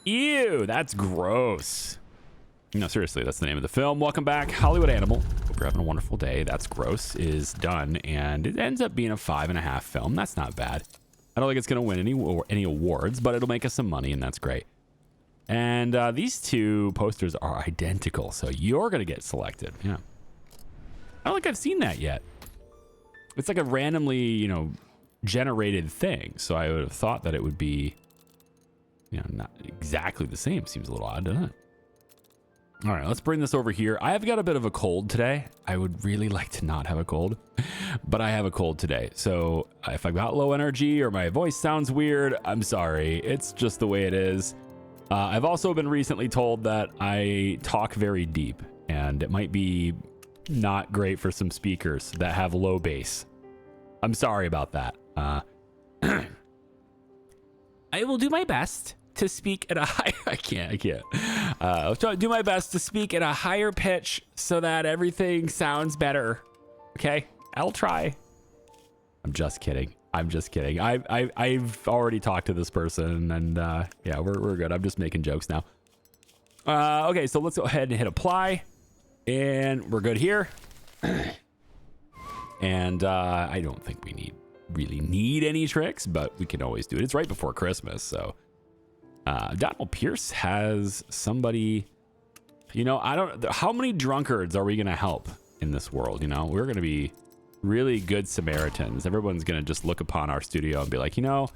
Ew, that's gross. No, seriously, that's the name of the film. Welcome back, Hollywood Animal. Hope you're having a wonderful day. That's Gross is done, and it ends up being a 5.5 film. That's not bad. I don't think it's going to win any awards, but it'll make us some money, and that's great. And these two posters are identical, so you're going to get selected. Yeah. I don't think I've seen that yet. It's like a randomly, you know, generated thing, so I would have thought that it would be, you know, not exactly the same. Seems a little odd, doesn't it? All right, let's bring this over here. I have got a bit of a cold today. I would really like to not have a cold, but I have a cold today. So if I've got low energy or my voice sounds weird, I'm sorry. It's just the way it is. I've also been recently told that I talk very deep, and it might be not great for some speakers that have low bass. I'm sorry about that. I will do my best to speak at a high. I can't. I'll try to do my best to speak at a higher pitch so that everything sounds better. Okay, I'll try. I'm just kidding. I've already talked to this person, and yeah, we're good. I'm just making jokes now. Okay, so let's go ahead and hit apply, and we're good here. And I don't think we really need any tricks, but we can always do it. It's right before Christmas, so. Donald Pierce has somebody, you know, how many drunkards are we going to help in this world? You know, we're going to be really good Samaritans. Everyone's going to just look upon our studio and be like, you know,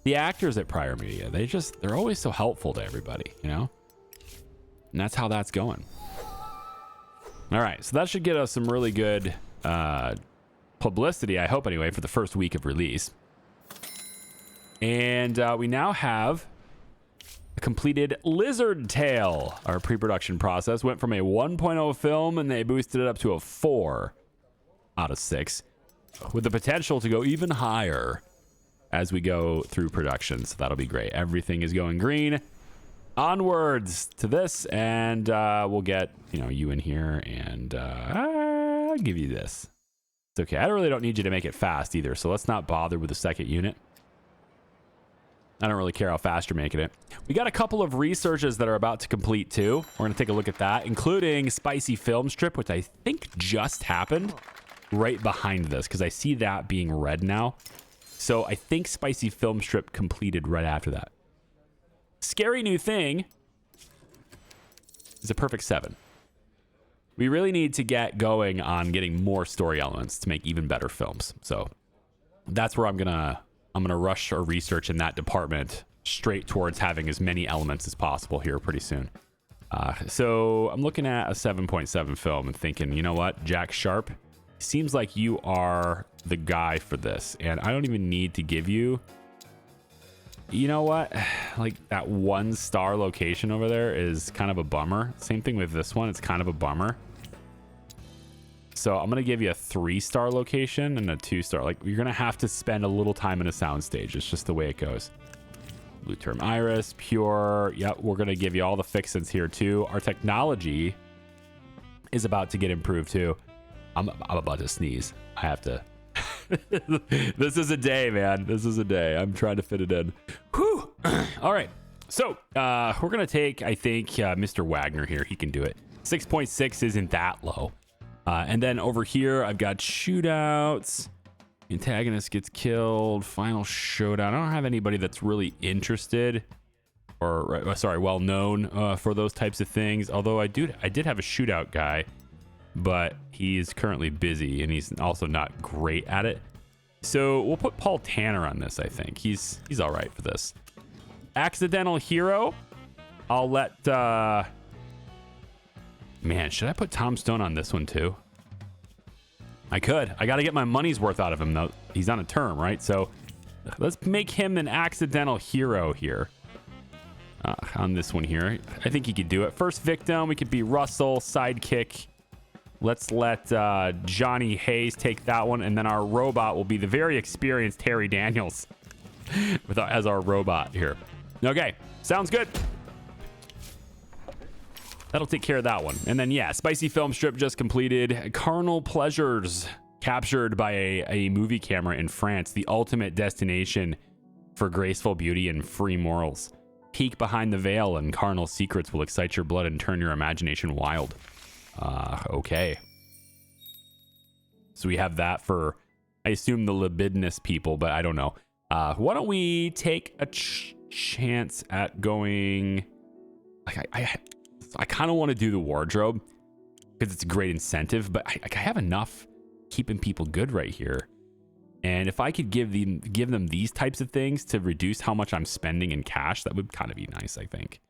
the actors at Pryor Media, they're always so helpful to everybody, you know, and that's how that's going. All right. So that should get us some really good, publicity, I hope anyway, for the first week of release. And, we now have a completed Lizard Tail. Our pre-production process went from a 1.0 film, and they boosted it up to a 4 out of 6, with the potential to go even higher as we go through production. So that'll be great. Everything is going green. Onwards to this, and we'll get, you know, you in here, and I'll give you this. It's okay. I really don't need you to make it fast either, so let's not bother with the second unit. I don't really care how fast you're making it. We got a couple of researches that are about to complete too. We're going to take a look at that, including Spicy Film Strip, which I think just happened right behind this, because I see that being red now. So I think Spicy Film Strip completed right after that. Scary New Thing is a perfect 7. We really need to get going on getting more story elements to make even better films. So that's where I'm gonna rush our research in that department straight towards having as many elements as possible here pretty soon. So I'm looking at a 7.7 film and thinking, you know what, Jack Sharp, seems like you are the guy for this. And I don't even need to give you, you know what, like that 1-star location over there is kind of a bummer. Same thing with this one. It's kind of a bummer. So I'm going to give you a 3-star location and a 2-star. Like, you're going to have to spend a little time in a soundstage. It's just the way it goes. Blue Term Iris, Pure. Yep, we're going to give you all the fixins here too. Our technology is about to get improved too. I'm about to sneeze. I have to. This is a day, man. This is a day. I'm trying to fit it in. Whew. All right. So we're going to take, I think, Mr. Wagner here. He can do it. 6.6 isn't that low. And then over here, I've got shootouts. Antagonist gets killed. Final showdown. I don't have anybody that's really interested or, sorry, well known for those types of things. Although I did have a shootout guy, but he's currently busy and he's also not great at it. So we'll put Paul Tanner on this. I think he's all right for this. Accidental Hero. I'll let. Man, should I put Tom Stone on this one too? I could. I got to get my money's worth out of him, though. He's on a term, right? So let's make him an accidental hero here. On this one here. I think he could do it. First victim, we could be Russell, sidekick. Let's let Johnny Hayes take that one. And then our robot will be the very experienced Harry Daniels as our robot here. Okay, sounds good. That'll take care of that one. And then, yeah, Spicy Film Strip just completed. Carnal Pleasures, captured by a movie camera in France, the ultimate destination for graceful beauty and free morals. peek behind the veil and carnal secrets will excite your blood and turn your imagination wild. Okay. So we have that for, I assume, the libidinous people, but I don't know. Why don't we take a chance at going... I kind of want to do the wardrobe because it's a great incentive, but I have enough keeping people good right here. And if I could give them these types of things to reduce how much I'm spending in cash, that would kind of be nice, I think.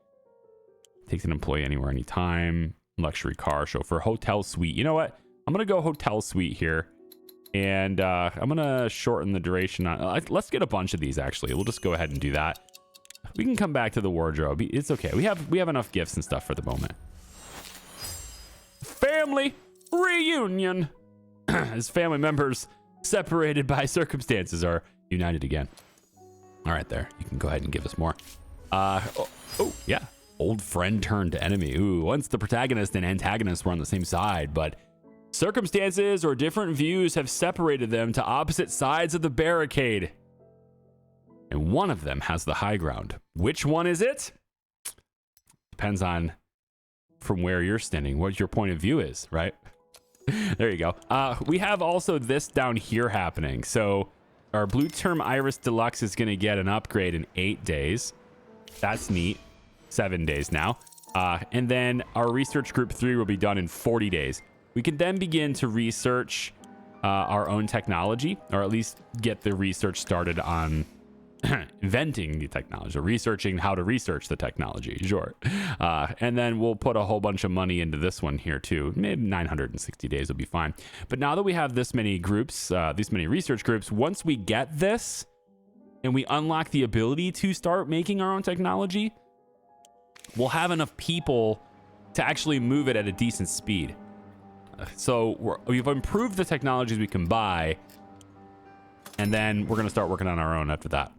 Takes an employee anywhere, anytime. Luxury car, chauffeur, hotel suite. You know what? I'm going to go hotel suite here. And I'm going to shorten the duration. Let's get a bunch of these, actually. We'll just go ahead and do that. We can come back to the wardrobe. It's okay. We have enough gifts and stuff for the moment. Family reunion. As family members separated by circumstances are united again. All right, there. You can go ahead and give us more. Oh, yeah. Old friend turned enemy. Ooh, once the protagonist and antagonist were on the same side, but circumstances or different views have separated them to opposite sides of the barricade. And one of them has the high ground. Which one is it? Depends on from where you're standing, what your point of view is, right? There you go. We have also this down here happening. So our Blue Term Iris Deluxe is going to get an upgrade in 8 days. That's neat. 7 days now. And then our research group 3 will be done in 40 days. We can then begin to research our own technology, or at least get the research started on inventing the technology, or researching how to research the technology, sure. And then we'll put a whole bunch of money into this one here too. Maybe 960 days will be fine. But now that we have this many groups, these many research groups, once we get this and we unlock the ability to start making our own technology, we'll have enough people to actually move it at a decent speed. So we've improved the technologies we can buy, and then we're going to start working on our own after that.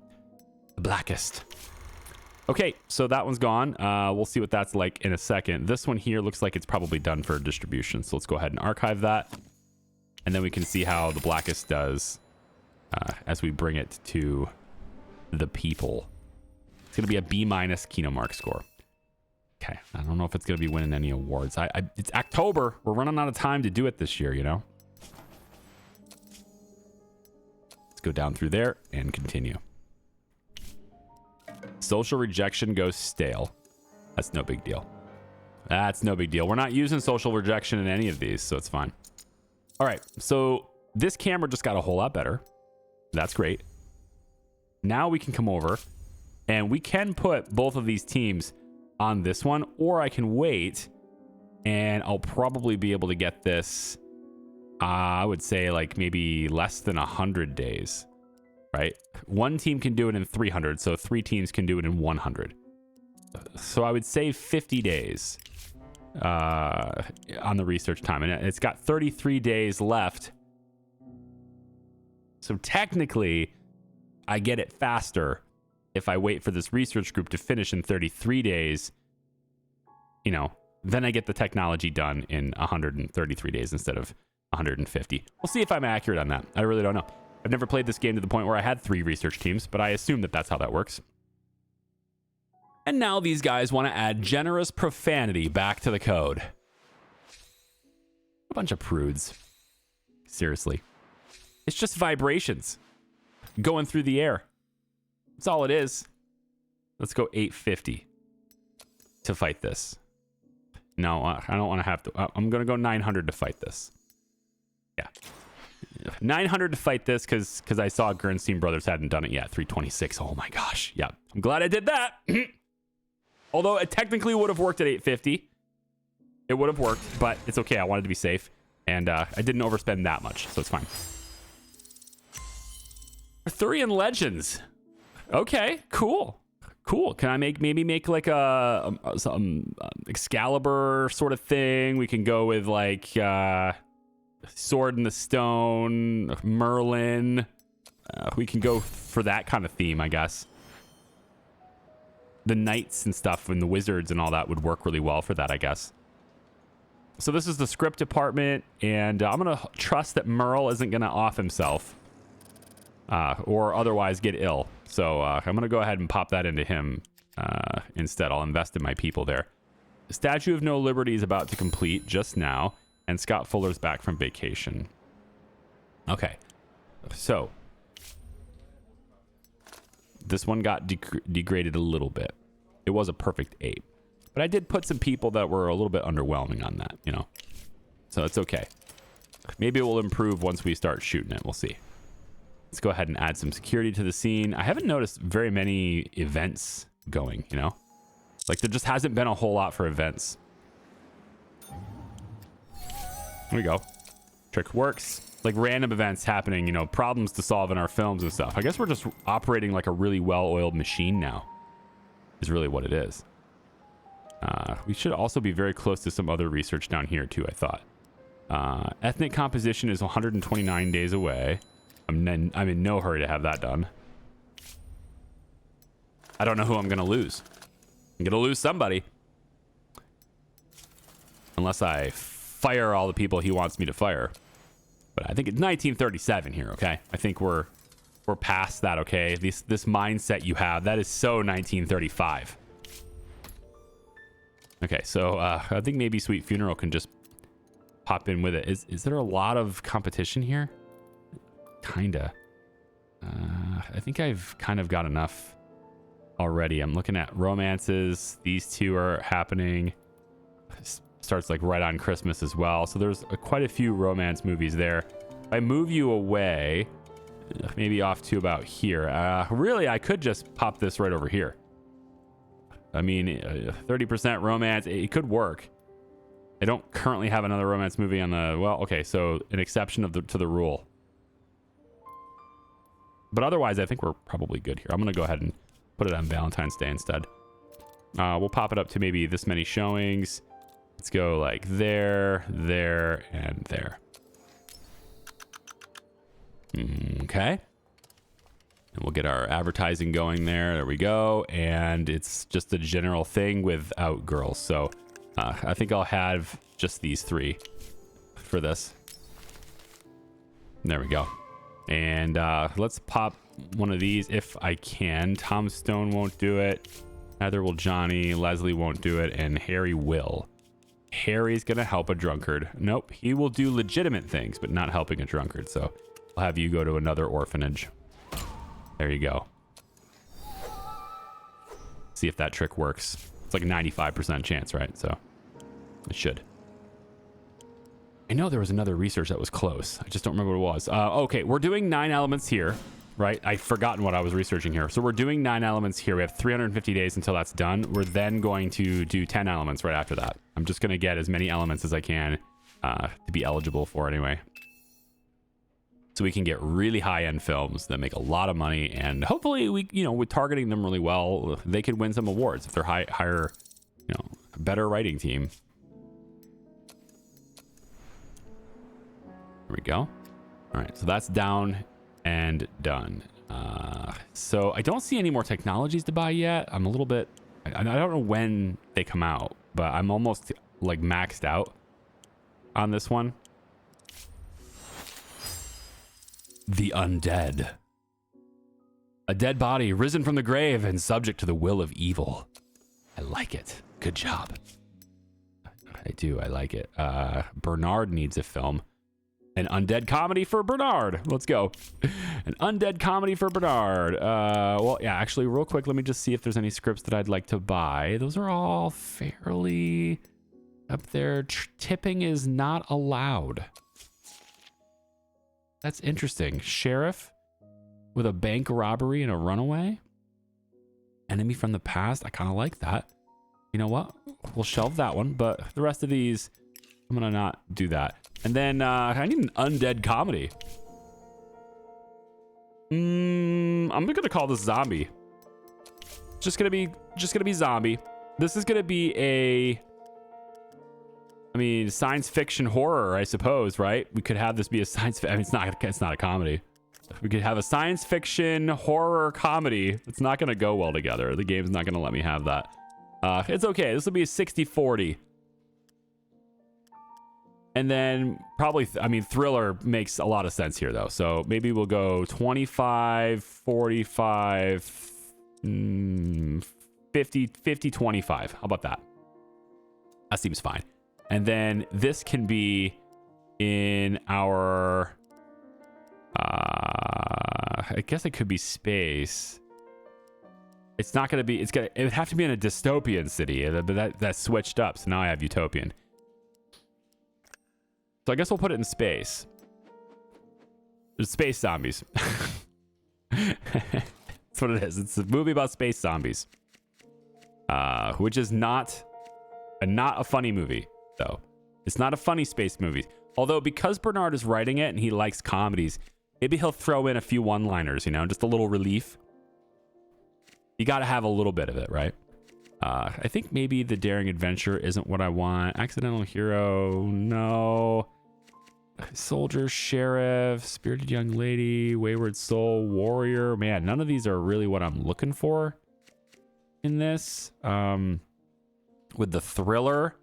The Blackest. Okay, so that one's gone. We'll see what that's like in a second. This one here looks like it's probably done for distribution, so let's go ahead and archive that. And then we can see how the Blackest does as we bring it to the people. It's going to be a B- Kino Mark score. Okay, I don't know if it's going to be winning any awards. It's October. We're running out of time to do it this year, you know? Let's go down through there and continue. Social rejection goes stale. That's no big deal. That's no big deal. We're not using social rejection in any of these, so it's fine. All right, so this camera just got a whole lot better. That's great. Now we can come over and we can put both of these teams on this one, or I can wait and I'll probably be able to get this, I would say like maybe less than 100 days, right? One team can do it in 300, so 3 teams can do it in 100. So I would say 50 days on the research time, and it's got 33 days left. So technically, I get it faster if I wait for this research group to finish in 33 days, you know, then I get the technology done in 133 days instead of 150. We'll see if I'm accurate on that. I really don't know. I've never played this game to the point where I had 3 research teams, but I assume that that's how that works. And now these guys want to add generous profanity back to the code. A bunch of prudes. Seriously. It's just vibrations going through the air. That's all it is. Let's go 850 to fight this. No, I don't want to have to. I'm going to go 900 to fight this. Yeah. 900 to fight this because I saw Gernstein Brothers hadn't done it yet. 326. Oh my gosh. Yeah. I'm glad I did that. Although it technically would have worked at 850. It would have worked, but it's okay. I wanted to be safe. And I didn't overspend that much, so it's fine. Arthurian Legends. Okay, cool. Cool. Can I maybe make like some Excalibur sort of thing? We can go with like Sword in the Stone, Merlin. We can go for that kind of theme, I guess. The knights and stuff and the wizards and all that would work really well for that, I guess. So this is the script department, and I'm going to trust that Merle isn't going to off himself or otherwise get ill. So I'm going to go ahead and pop that into him. instead. I'll invest in my people there. The Statue of No Liberty is about to complete just now, and Scott Fuller's back from vacation. Okay, so this one got degraded a little bit. It was a perfect 8, but I did put some people that were a little bit underwhelming on that, you know, so it's okay. Maybe it will improve once we start shooting it. We'll see. Let's go ahead and add some security to the scene. I haven't noticed very many events going, you know, like there just hasn't been a whole lot for events. There we go. Trick works. Like random events happening, you know, problems to solve in our films and stuff. I guess we're just operating like a really well-oiled machine now, is really what it is. We should also be very close to some other research down here too, I thought. Ethnic composition is 129 days away. I'm in no hurry to have that done. I don't know who I'm going to lose. I'm going to lose somebody. Unless I fire all the people he wants me to fire. But I think it's 1937 here, okay? I think we're past that, okay? This mindset you have, that is so 1935. Okay, so I think maybe Sweet Funeral can just pop in with it. Is there a lot of competition here? Kinda. I think I've kind of got enough already. I'm looking at romances. These two are happening. Starts like right on Christmas as well. So there's quite a few romance movies there. If I move you away, maybe off to about here. Really, I could just pop this right over here. I mean, 30% romance, it could work. I don't currently have another romance movie on the, well, okay, so an exception to the rule. But otherwise, I think we're probably good here. I'm going to go ahead and put it on Valentine's Day instead. We'll pop it up to maybe this many showings. Let's go like there, there, and there. Okay. And we'll get our advertising going there. There we go. And it's just a general thing without girls. So I think I'll have just these 3 for this. There we go. And let's pop one of these if I can. Tom Stone won't do it. Neither will Johnny. Leslie won't do it. And Harry will. Harry's going to help a drunkard. Nope. He will do legitimate things, but not helping a drunkard. So I'll have you go to another orphanage. There you go. See if that trick works. It's like a 95% chance, right? So it should. I know there was another research that was close. I just don't remember what it was. Okay, we're doing 9 elements here, right? I've forgotten what I was researching here. So we're doing 9 elements here. We have 350 days until that's done. We're then going to do 10 elements right after that. I'm just going to get as many elements as I can to be eligible for anyway. So we can get really high-end films that make a lot of money, and hopefully we, you know, with targeting them really well, they could win some awards if they're higher, you know, better writing team. There we go. All right, so that's down and done. So I don't see any more technologies to buy yet. I'm a little bit, I don't know when they come out, but I'm almost like maxed out on this one. The undead. A dead body risen from the grave and subject to the will of evil. I like it. Good job. I do. I like it. Bernard needs a film. An undead comedy for Bernard. Let's go. An undead comedy for Bernard. Well, yeah, actually, real quick, let me just see if there's any scripts that I'd like to buy. Those are all fairly up there. Tipping is not allowed. That's interesting. Sheriff with a bank robbery and a runaway. Enemy from the past. I kind of like that. You know what? We'll shelve that one, but the rest of these, I'm going to not do that. And then I need an undead comedy. I'm going to call this zombie. Just going to be zombie. This is going to be a, I mean, science fiction horror, I suppose, right? We could have this be a science, I mean, it's not a comedy. We could have a science fiction horror comedy. It's not going to go well together. The game's not going to let me have that. It's okay. This will be a 60-40. And then probably, I mean, thriller makes a lot of sense here, though. So maybe we'll go 25, 45, 50, 50 25. How about that? That seems fine. And then this can be in our I guess it could be space. It's not going to be, it would have to be in a dystopian city, but that switched up. So now I have utopian. So I guess we'll put it in space. There's space zombies. That's what it is. It's a movie about space zombies. Which is not a funny movie, though. It's not a funny space movie. Although, because Bernard is writing it and he likes comedies, maybe he'll throw in a few one-liners, you know, just a little relief. You got to have a little bit of it, right? I think maybe the daring adventure isn't what I want. Accidental hero, no. Soldier, sheriff, spirited young lady, wayward soul, warrior. Man, none of these are really what I'm looking for in this. With the thriller,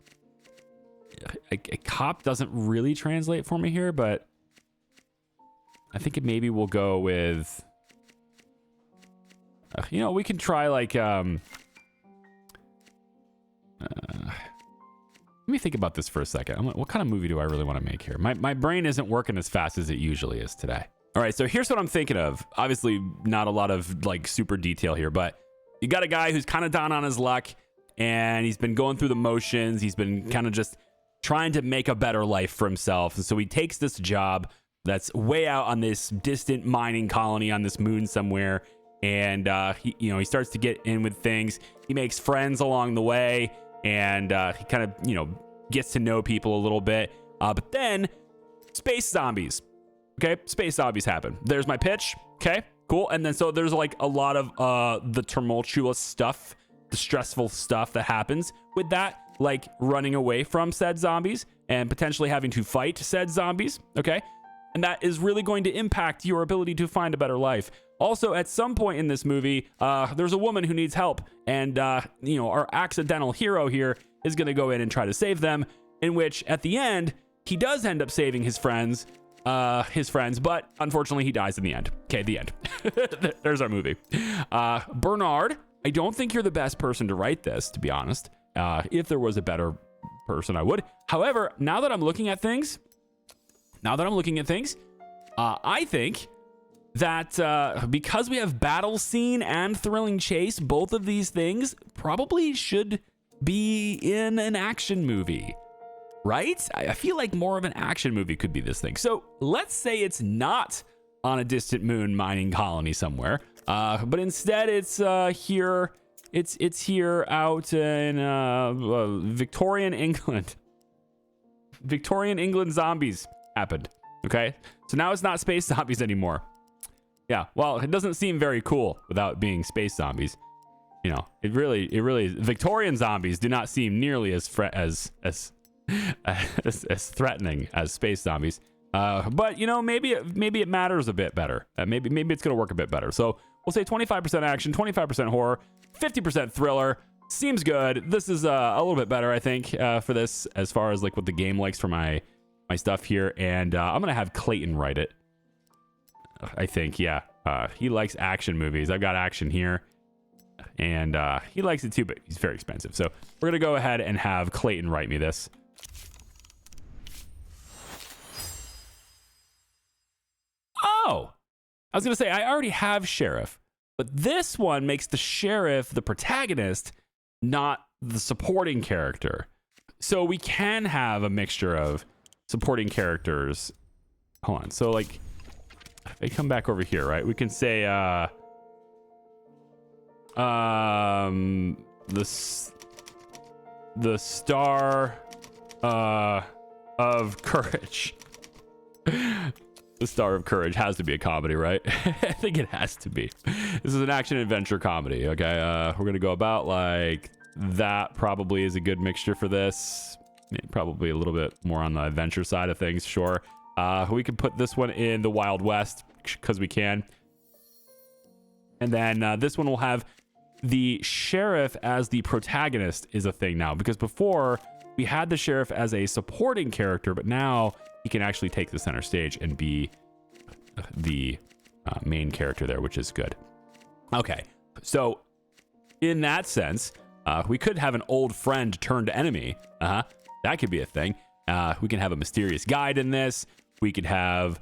a cop doesn't really translate for me here, but I think it maybe will go with, you know, we can try like, let me think about this for a second. I'm like, what kind of movie do I really want to make here? My brain isn't working as fast as it usually is today. All right, so here's what I'm thinking of. Obviously, not a lot of like super detail here, but you got a guy who's kind of down on his luck, and he's been going through the motions. He's been kind of just trying to make a better life for himself. And so he takes this job that's way out on this distant mining colony on this moon somewhere. And he starts to get in with things. He makes friends along the way, and he kind of, gets to know people a little bit. But then space zombies. Okay, space zombies happen. There's my pitch. Okay, cool. And then so there's like a lot of the tumultuous stuff, the stressful stuff that happens with that, like running away from said zombies and potentially having to fight said zombies. Okay, and that is really going to impact your ability to find a better life. Also, at some point in this movie, there's a woman who needs help, and our accidental hero here is going to go in and try to save them, in which at the end he does end up saving his friends, but unfortunately he dies in the end. Okay, the end. There's our movie. Bernard, I don't think you're the best person to write this, to be honest. If there was a better person, I would. However, now that I'm looking at things, I think that because we have battle scene and thrilling chase, both of these things probably should be in an action movie, right? I feel like more of an action movie could be this thing. So let's say it's not on a distant moon mining colony somewhere, but instead it's here. It's here out in Victorian England. Victorian England zombies happened. Okay, so now it's not space zombies anymore. Yeah, well, it doesn't seem very cool without being space zombies. It really Victorian zombies do not seem nearly as threatening as space zombies. But maybe it matters a bit better. Maybe it's gonna work a bit better. So we'll say 25% action, 25% horror, 50% thriller. Seems good. This is a little bit better, I think, for this, as far as like what the game likes for my stuff here. And I'm gonna have Clayton write it. I think, yeah. He likes action movies. I've got action here, and he likes it too, but he's very expensive. So we're gonna go ahead and have Clayton write me this. Oh, I was gonna say I already have sheriff, but this one makes the sheriff the protagonist, not the supporting character. So we can have a mixture of supporting characters. Hold on. So like, if I come back over here, right? We can say the star of courage. The Star of Courage has to be a comedy, right? I think it has to be. This is an action adventure comedy. Okay, we're gonna go about like that. Probably is a good mixture for this. Probably a little bit more on the adventure side of things. Sure. We can put this one in the Wild West because we can. And then this one will have the sheriff as the protagonist is a thing now, because before we had the sheriff as a supporting character, but now he can actually take the center stage and be the main character there, which is good. Okay, so in that sense. We could have an old friend turned enemy. That could be a thing. We can have a mysterious guide in this. We could have,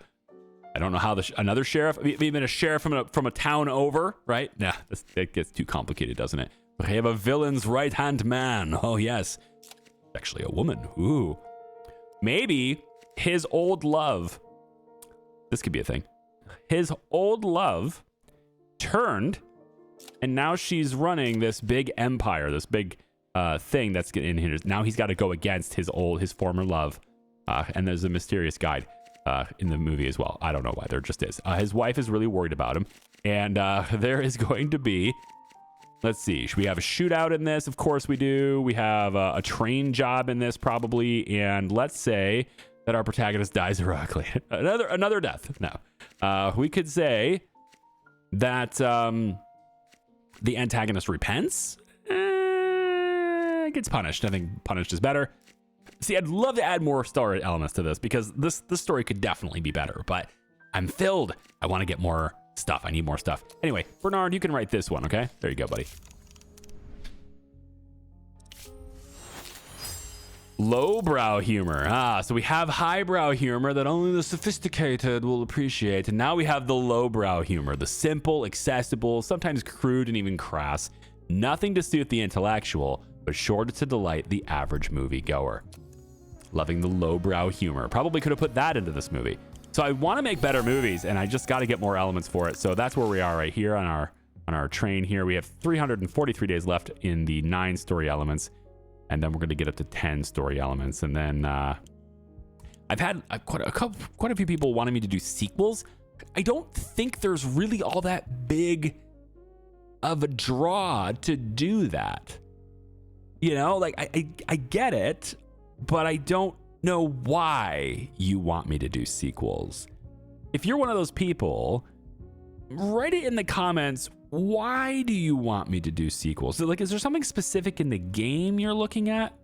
I don't know how another sheriff, even a sheriff from a town over, right? Nah, that gets too complicated, doesn't it? We have a villain's right-hand man. Oh, yes. Actually, a woman. Ooh. Maybe his old love. This could be a thing. His old love turned, and now she's running this big empire, this big thing that's in here. Now he's got to go against his former love. And there's a mysterious guide in the movie as well. I don't know why. There just is. His wife is really worried about him. And there is going to be, let's see, we have a shootout in this. Of course we do. We have a train job in this probably. And let's say that our protagonist dies heroically. another death. No. We could say that the antagonist repents. Gets punished. I think punished is better. See, I'd love to add more story elements to this because this story could definitely be better, but I'm filled. I want to get more stuff. I need more stuff. Anyway, Bernard, you can write this one, okay? There you go, buddy. Lowbrow humor. So we have highbrow humor that only the sophisticated will appreciate, and now we have the lowbrow humor, the simple, accessible, sometimes crude and even crass. Nothing to suit the intellectual, but sure to delight the average moviegoer. Loving the lowbrow humor. Probably could have put that into this movie. So I want to make better movies, and I just got to get more elements for it. So that's where we are right here on our train here. We have 343 days left in the 9 story elements, and then we're going to get up to 10 story elements. And then I've had quite a few people wanting me to do sequels. I don't think there's really all that big of a draw to do that. You know, like I get it, but I don't know why you want me to do sequels. If you're one of those people, write it in the comments. Why do you want me to do sequels? So, like, is there something specific in the game you're looking at?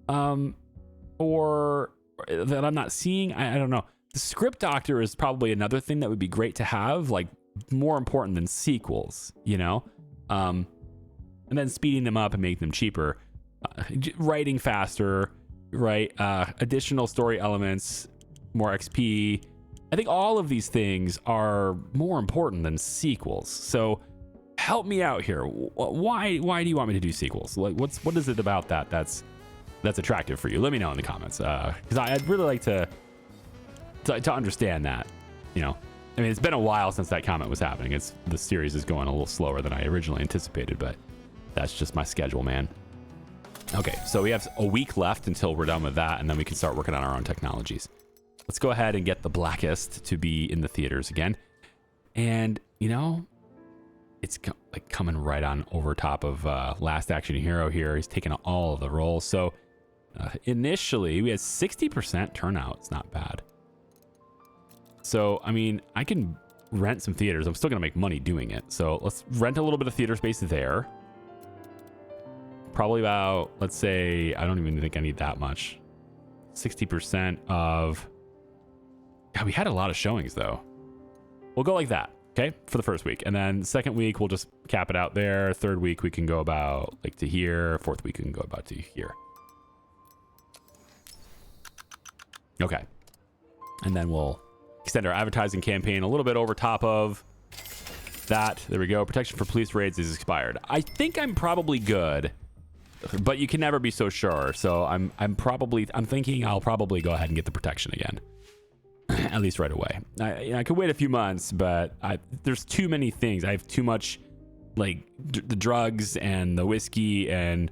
Or that I'm not seeing? I don't know. The script doctor is probably another thing that would be great to have, like more important than sequels, you know? And then speeding them up and making them cheaper. Writing faster, right? Additional story elements, more XP. I think all of these things are more important than sequels. So help me out here. Why do you want me to do sequels? Like, what is it about that's attractive for you? Let me know in the comments. Because I'd really like to understand that. You know, I mean, it's been a while since that comment was happening. The series is going a little slower than I originally anticipated, but that's just my schedule, man. Okay, so we have a week left until we're done with that, and then we can start working on our own technologies. Let's go ahead and get the Blackest to be in the theaters again. And, you know, it's like coming right on over top of Last Action Hero here. He's taking all of the roles. So initially, we had 60% turnout. It's not bad. So, I mean, I can rent some theaters. I'm still going to make money doing it. So let's rent a little bit of theater space there. Probably about, let's say, I don't even think I need that much. 60% of... God, we had a lot of showings, though. We'll go like that, okay, for the first week. And then second week, we'll just cap it out there. Third week, we can go about, like, to here. Fourth week, we can go about to here. Okay. And then we'll extend our advertising campaign a little bit over top of that. There we go. Protection for police raids is expired. I think I'm probably good. But you can never be so sure. So I'm thinking I'll probably go ahead and get the protection again. At least right away. I could wait a few months, but there's too many things. I have too much, like, the drugs and the whiskey, and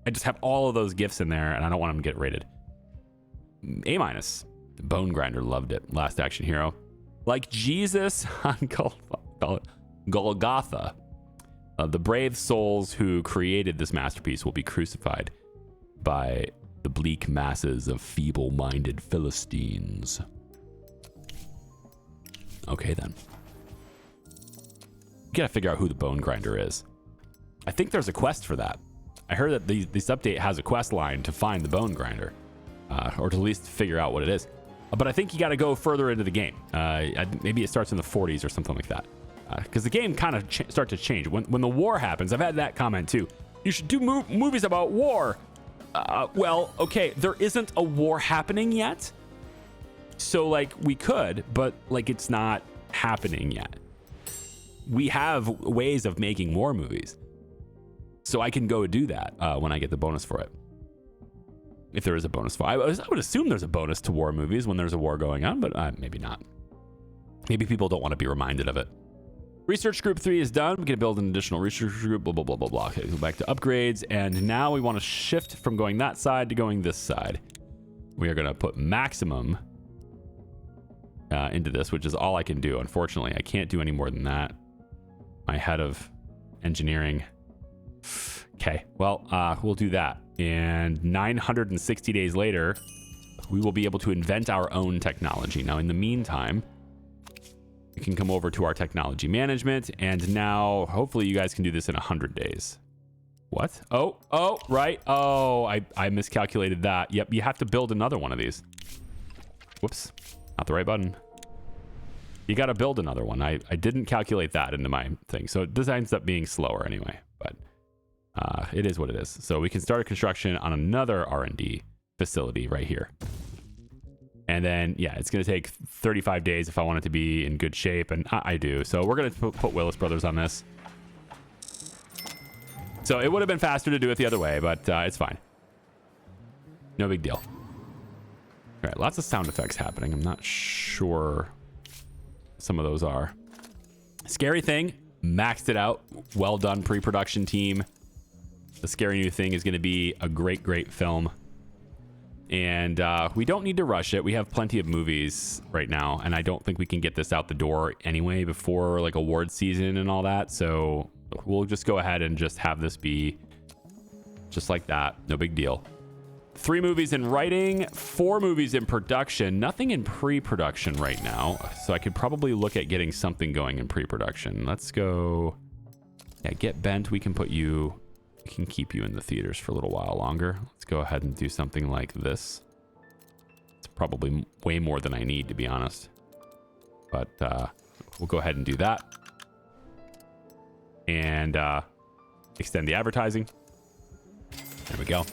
I just have all of those gifts in there, and I don't want them to get rated. A-. The Bone Grinder loved it. Last Action Hero. Like Jesus on Golgotha. The brave souls who created this masterpiece will be crucified by the bleak masses of feeble-minded Philistines. Okay, then. You gotta figure out who the Bone Grinder is. I think there's a quest for that. I heard that this update has a quest line to find the Bone Grinder, or to at least figure out what it is. But I think you gotta go further into the game. Maybe it starts in the 40s or something like that. because the game kind of start to change when the war happens. I've had that comment too. You should do movies about war. Well, okay, there isn't a war happening yet, so like we could, but like it's not happening yet. We have ways of making war movies, so I can go do that when I get the bonus for it. If there is a bonus for it. I would assume there's a bonus to war movies when there's a war going on, but maybe not. Maybe people don't want to be reminded of it. Research group 3 is done. We can build an additional research group, blah, blah, blah, blah, blah. Okay, go back to upgrades. And now we want to shift from going that side to going this side. We are going to put maximum into this, which is all I can do. Unfortunately, I can't do any more than that. My head of engineering. Okay, well, we'll do that. And 960 days later, we will be able to invent our own technology. Now, in the meantime, we can come over to our technology management, and now hopefully you guys can do this in 100 days. What? Oh, right. Oh, I miscalculated that. Yep, you have to build another one of these. Whoops, not the right button. You got to build another one. I didn't calculate that into my thing, so this ends up being slower anyway, but it is what it is. So we can start a construction on another R&D facility right here. And then, yeah, it's going to take 35 days if I want it to be in good shape, and I do. So we're going to put Willis Brothers on this. So it would have been faster to do it the other way, but it's fine. No big deal. All right, lots of sound effects happening. I'm not sure some of those are. Scary Thing, maxed it out. Well done, pre-production team. The Scary New Thing is going to be a great, great film. And we don't need to rush it. We have plenty of movies right now, and I don't think we can get this out the door anyway before like award season and all that. So we'll just go ahead and just have this be just like that. No big deal. 3 movies in writing, 4 movies in production, nothing in pre-production right now. So I could probably look at getting something going in pre-production. Let's go. Yeah, Get Bent. We can put you. We can keep you in the theaters for a little while longer. Let's go ahead and do something like this. It's probably way more than I need, to be honest. But we'll go ahead and do that. And extend the advertising. There we go.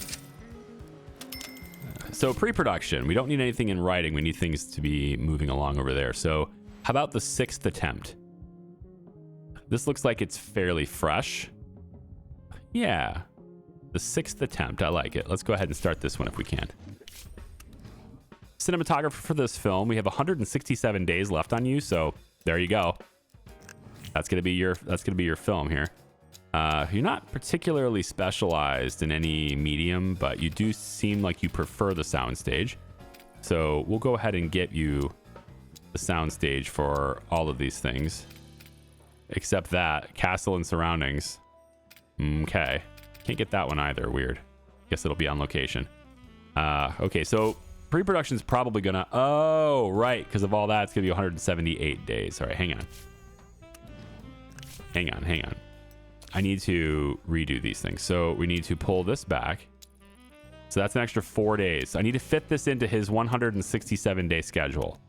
So pre-production, we don't need anything in writing. We need things to be moving along over there. So how about the 6th attempt? This looks like it's fairly fresh. Yeah, the 6th attempt. I like it. Let's go ahead and start this one if we can. Cinematographer for this film. We have 167 days left on you, so there you go. That's gonna be your film here. You're not particularly specialized in any medium, but you do seem like you prefer the soundstage. So we'll go ahead and get you the soundstage for all of these things, except that castle and surroundings. Okay, can't get that one either. Weird. Guess it'll be on location. Okay, so pre-production is probably gonna. Oh, right, because of all that, it's gonna be 178 days. All right, hang on. I need to redo these things. So we need to pull this back. So that's an extra 4 days. I need to fit this into his 167-day schedule.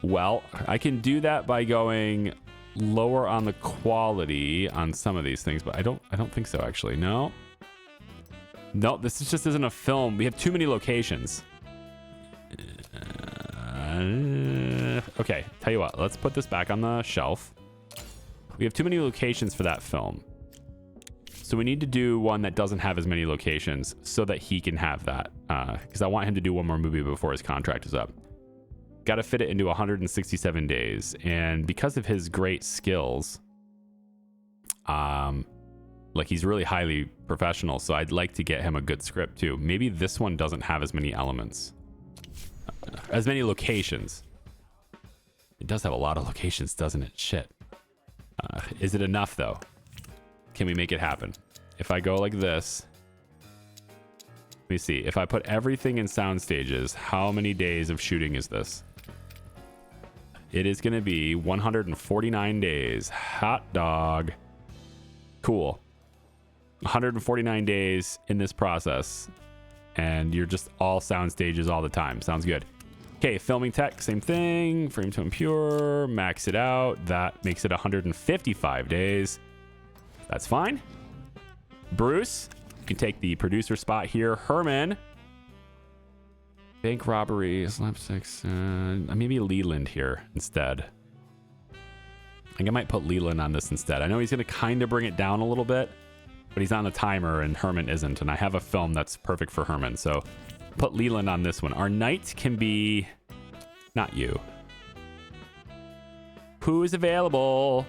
Well, I can do that by going lower on the quality on some of these things, but I don't think so, actually. No, this just isn't a film. We have too many locations. Okay, tell you what, let's put this back on the shelf. We have too many locations for that film, so we need to do one that doesn't have as many locations so that he can have that, because I want him to do one more movie before his contract is up. Got to fit it into 167 days. And because of his great skills, like he's really highly professional. So I'd like to get him a good script too. Maybe this one doesn't have as many elements, as many locations. It does have a lot of locations, doesn't it? Shit. Is it enough though? Can we make it happen? If I go like this, let me see. If I put everything in sound stages, how many days of shooting is this? It is going to be 149 days. Hot dog. Cool. 149 days in this process, and you're just all sound stages all the time. Sounds good. Okay, filming tech, same thing. Frame to impure, max it out. That makes it 155 days. That's fine. Bruce, you can take the producer spot here. Herman, bank robbery, slapsticks. Maybe Leland here instead. I think I might put Leland on this instead. I know he's going to kind of bring it down a little bit, but he's on a timer and Herman isn't. And I have a film that's perfect for Herman. So put Leland on this one. Our knight can be not you. Who is available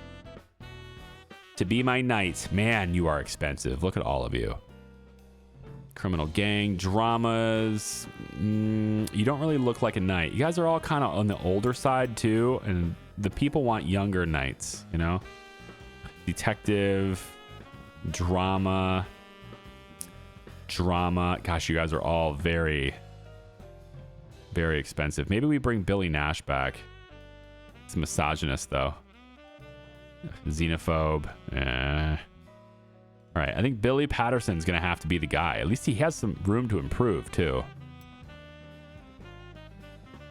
to be my knight? Man, you are expensive. Look at all of you. Criminal gang, dramas. You don't really look like a knight. You guys are all kind of on the older side too. And the people want younger knights, you know? Detective, drama. Gosh, you guys are all very, very expensive. Maybe we bring Billy Nash back. It's misogynist though. Xenophobe. All right, I think Billy Patterson's gonna have to be the guy. At least he has some room to improve too.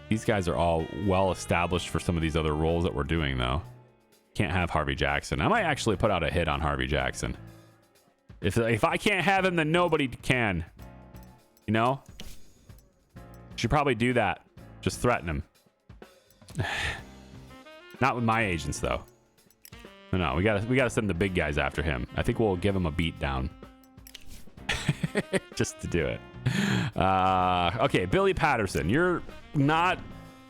These guys are all well established for some of these other roles that we're doing though. Can't have Harvey Jackson. I might actually put out a hit on Harvey Jackson. If I can't have him, then nobody can. You know? Should probably do that. Just threaten him. Not with my agents though. No, we gotta send the big guys after him. I think we'll give him a beat down. Just to do it. Okay, Billy Patterson. You're not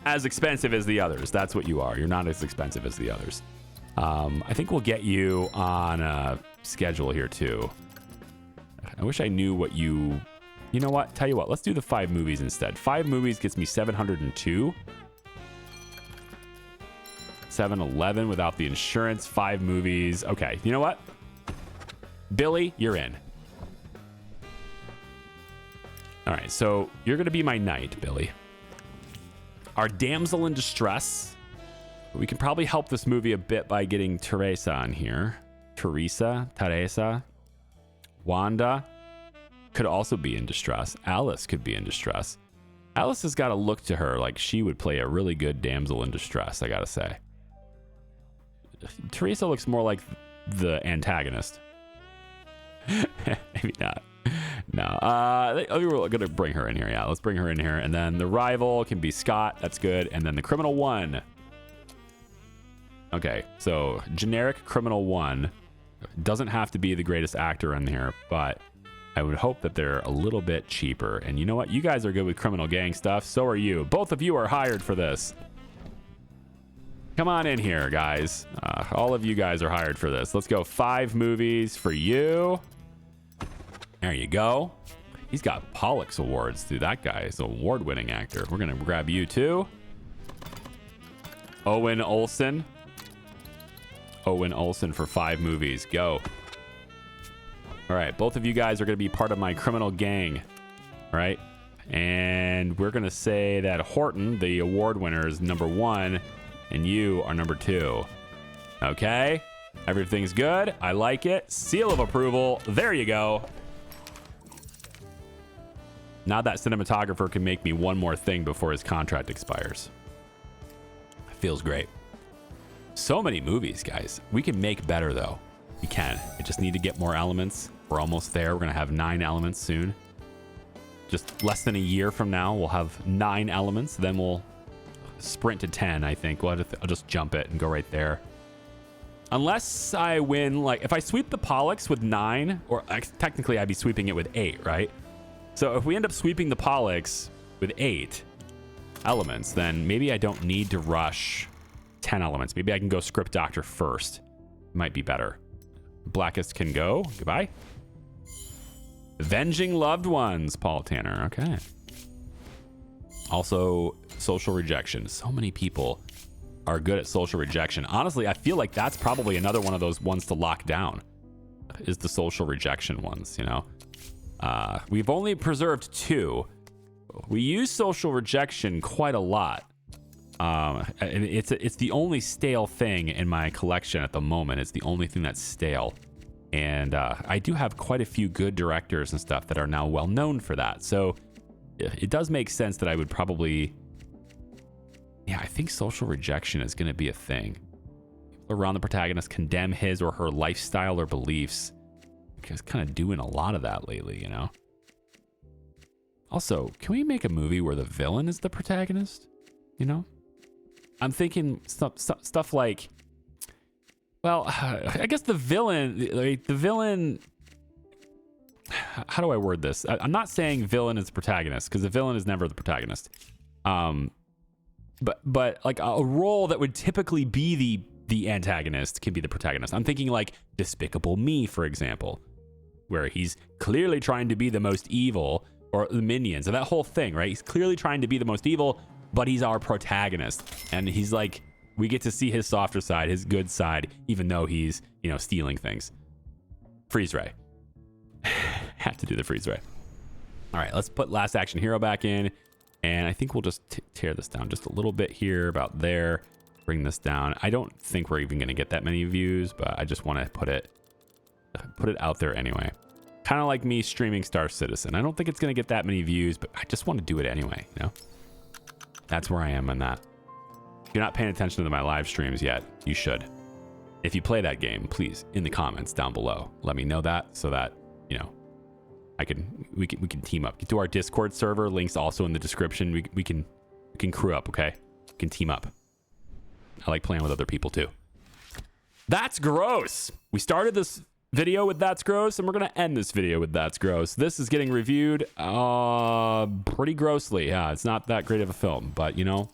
as expensive as the others. That's what you are. You're not as expensive as the others. I think we'll get you on a schedule here too. I wish I knew what you... You know what? Tell you what. Let's do the 5 movies instead. 5 movies gets me 702. 711 without the insurance. 5 movies. Okay, you know what? Billy, you're in. All right, so you're going to be my knight, Billy. Our damsel in distress. We can probably help this movie a bit by getting Teresa on here. Teresa. Wanda could also be in distress. Alice could be in distress. Alice has got to look to her like she would play a really good damsel in distress, I got to say. Teresa looks more like the antagonist. Maybe not. No. We're going to bring her in here. Yeah, let's bring her in here. And then the rival can be Scott. That's good. And then the criminal one. Okay, so generic criminal one doesn't have to be the greatest actor in here, but I would hope that they're a little bit cheaper. And you know what? You guys are good with criminal gang stuff. So are you. Both of you are hired for this. Come on in here, guys. All of you guys are hired for this. Let's go. 5 movies for you. There you go. He's got Pollux Awards, dude. That guy is an award-winning actor. We're going to grab you, too. Owen Olsen. Owen Olsen for 5 movies. Go. All right. Both of you guys are going to be part of my criminal gang. All right. And we're going to say that Horton, the award winner, is number 1. And you are number 2. Okay. Everything's good. I like it. Seal of approval. There you go. Now that cinematographer can make me one more thing before his contract expires. Feels great. So many movies, guys. We can make better, though. We can. I just need to get more elements. We're almost there. We're going to have 9 elements soon. Just less than a year from now, we'll have 9 elements. Then we'll sprint to 10, I think. I'll just jump it and go right there. Unless I win, like, if I sweep the Pollux with 9, or technically I'd be sweeping it with 8, right? So if we end up sweeping the Pollux with 8 elements, then maybe I don't need to rush 10 elements. Maybe I can go script doctor first. Might be better. Blackest can go. Goodbye. Avenging loved ones, Paul Tanner. Okay. Also, social rejection. So many people are good at social rejection. Honestly, I feel like that's probably another one of those ones to lock down, is the social rejection ones, you know? We've only preserved 2. We use social rejection quite a lot. It's the only stale thing in my collection at the moment. It's the only thing that's stale. And I do have quite a few good directors and stuff that are now well known for that. So it does make sense that I would probably Yeah, I think social rejection is going to be a thing. People around the protagonist condemn his or her lifestyle or beliefs. He's kind of doing a lot of that lately, you know? Also, can we make a movie where the villain is the protagonist? You know? I'm thinking stuff like, well, I guess the villain, how do I word this? I'm not saying villain is the protagonist, because the villain is never the protagonist. But like a role that would typically be the antagonist can be the protagonist. I'm thinking like Despicable Me, for example, where he's clearly trying to be the most evil, or the Minions, or that whole thing, right? He's clearly trying to be the most evil, but he's our protagonist. And he's like, we get to see his softer side, his good side, even though he's, you know, stealing things. Freeze ray. Have to do the freeze ray. All right, let's put Last Action Hero back in. And I think we'll just tear this down just a little bit here, about there. Bring this down. I don't think we're even going to get that many views, but I just want to put it out there anyway. Kind of like me streaming Star Citizen. I don't think it's going to get that many views, but I just want to do it anyway, you know? That's where I am on that. If you're not paying attention to my live streams yet, you should. If you play that game, please, in the comments down below, let me know that, so that, you know, we can team up. Get to our Discord server. Links also in the description. We can crew up, okay? We can team up. I like playing with other people too. That's gross. We started this video with That's Gross, and we're gonna end this video with That's Gross. This is getting reviewed pretty grossly. Yeah, it's not that great of a film, but you know,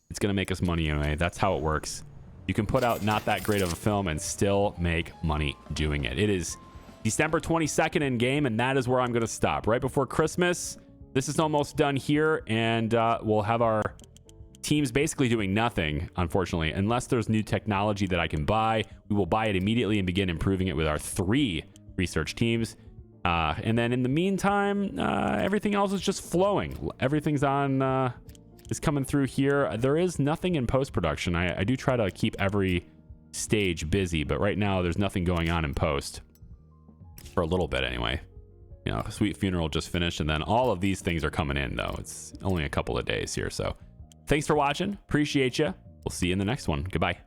it's gonna make us money anyway. That's how it works. You can put out not that great of a film and still make money doing it. It is December 22nd in game, and that is where I'm gonna stop. Right before Christmas. This is almost done here, and we'll have our teams basically doing nothing, unfortunately, unless there's new technology that I can buy. We will buy it immediately and begin improving it with our 3 research teams. And then in the meantime, everything else is just flowing. Everything's on, is coming through here. There is nothing in post-production. I do try to keep every stage busy, but right now there's nothing going on in post. For a little bit anyway. You know, Sweet Funeral just finished, and then all of these things are coming in, though. It's only a couple of days here, so thanks for watching. Appreciate you. We'll see you in the next one. Goodbye.